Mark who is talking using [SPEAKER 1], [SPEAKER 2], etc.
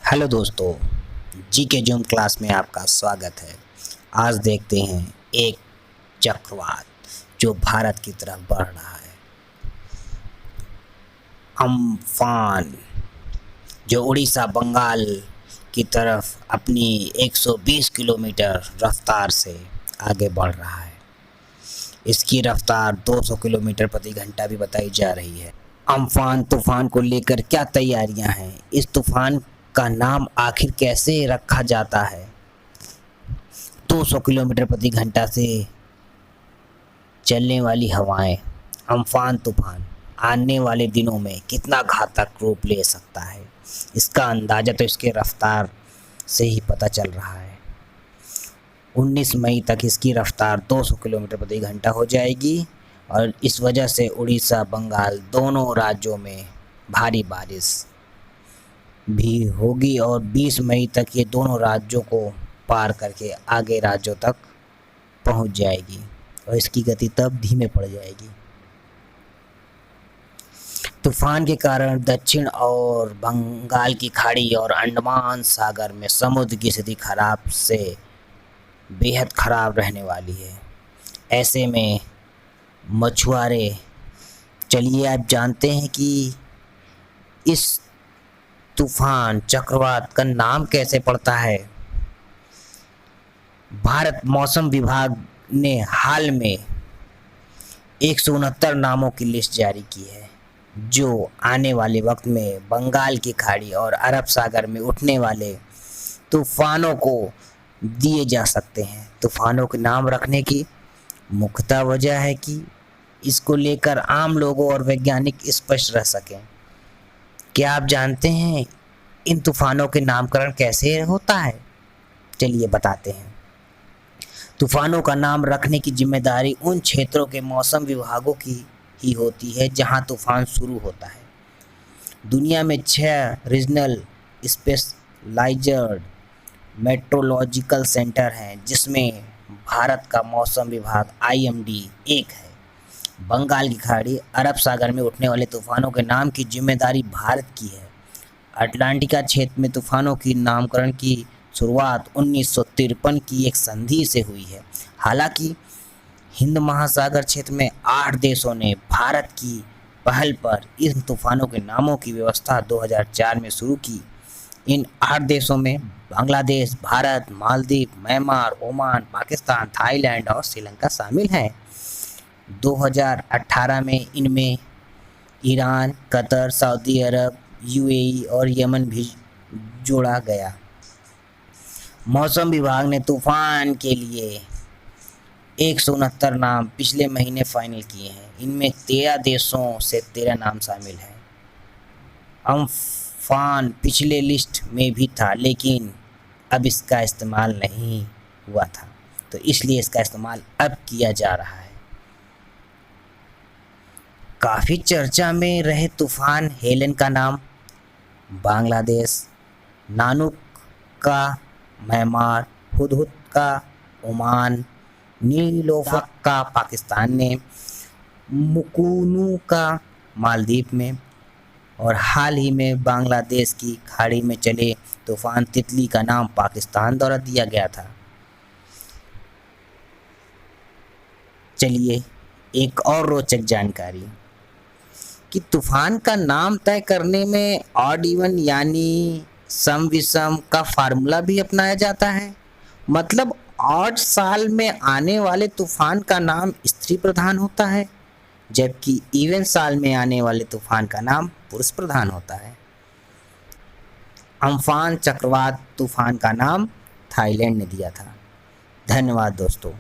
[SPEAKER 1] Hello दोस्तों, जी के zoom class में आपका स्वागत है। आज देखते हैं एक चक्रवात जो भारत की तरफ बढ़ रहा है। अम्फान जो उड़ीसा बंगाल की तरफ अपनी 120 किलोमीटर रफ्तार से आगे बढ़ रहा है। इसकी रफ्तार 200 किलोमीटर प्रति घंटा भी बताई जा रही है। अम्फान तूफान को लेकर क्या तैयारियां हैं? इस तूफान का नाम आखिर कैसे रखा जाता है? 200 किलोमीटर प्रति घंटा से चलने वाली हवाएं, अम्फान तूफान आने वाले दिनों में कितना घातक रूप ले सकता है, इसका अंदाज़ा तो इसके रफ्तार से ही पता चल रहा है। 19 मई तक इसकी रफ्तार 200 किलोमीटर प्रति घंटा हो जाएगी और इस वजह से उड़ीसा बंगाल दोनों राज्यों में भारी बारिश भी होगी और 20 मई तक ये दोनों राज्यों को पार करके आगे राज्यों तक पहुंच जाएगी और इसकी गति तब धीमे पड़ जाएगी। तूफान के कारण दक्षिण और बंगाल की खाड़ी और अंडमान सागर में समुद्र की स्थिति खराब से बेहद ख़राब रहने वाली है। ऐसे में मछुआरे, चलिए आप जानते हैं कि इस तूफान चक्रवात का नाम कैसे पड़ता है। भारत मौसम विभाग ने हाल में 169 नामों की लिस्ट जारी की है जो आने वाले वक्त में बंगाल की खाड़ी और अरब सागर में उठने वाले तूफानों को दिए जा सकते हैं। तूफानों के नाम रखने की मुख्यतः वजह है कि इसको लेकर आम लोगों और वैज्ञानिक स्पष्ट रह सकें। क्या आप जानते हैं इन तूफानों के नामकरण कैसे होता है? चलिए बताते हैं। तूफानों का नाम रखने की जिम्मेदारी उन क्षेत्रों के मौसम विभागों की ही होती है जहां तूफान शुरू होता है। दुनिया में 6 रीजनल स्पेशलाइज्ड मेट्रोलॉजिकल सेंटर हैं जिसमें भारत का मौसम विभाग IMD एक है। बंगाल की खाड़ी, अरब सागर में उठने वाले तूफानों के नाम की जिम्मेदारी भारत की है। अटलांटिका क्षेत्र में तूफानों की नामकरण की शुरुआत 1953 की एक संधि से हुई है। हालांकि हिंद महासागर क्षेत्र में 8 देशों ने भारत की पहल पर इन तूफानों के नामों की व्यवस्था 2004 में शुरू की। इन 8 देशों में Bangladesh, Bharat, Maldives, Myanmar, Oman, Pakistan, Thailand और श्रीलंका शामिल हैं। 2018 में इनमें ईरान, कतर, सऊदी अरब, UAE और यमन भी जोड़ा गया। मौसम विभाग ने तूफान के लिए 169 नाम पिछले महीने फाइनल किए हैं। इनमें 13 देशों से 13 नाम शामिल हैं। अम्फान पिछले लिस्ट में भी था लेकिन अब इसका इस्तेमाल नहीं हुआ था, तो इसलिए इसका इस्तेमाल अब किया जा रहा है। काफ़ी चर्चा में रहे तूफान हेलन का नाम बांग्लादेश, नानुक का म्यांमार, हुदहुद का ओमान, नीलोफर का पाकिस्तान ने, मुकुनु का मालदीव में और हाल ही में बांग्लादेश की खाड़ी में चले तूफान तितली का नाम पाकिस्तान द्वारा दिया गया था। चलिए एक और रोचक जानकारी कि तूफान का नाम तय करने में ऑड इवन यानी सम विषम का फार्मूला भी अपनाया जाता है। मतलब ऑड साल में आने वाले तूफान का नाम स्त्री प्रधान होता है जबकि इवन साल में आने वाले तूफान का नाम पुरुष प्रधान होता है। अम्फान चक्रवात तूफान का नाम थाईलैंड ने दिया था। धन्यवाद दोस्तों।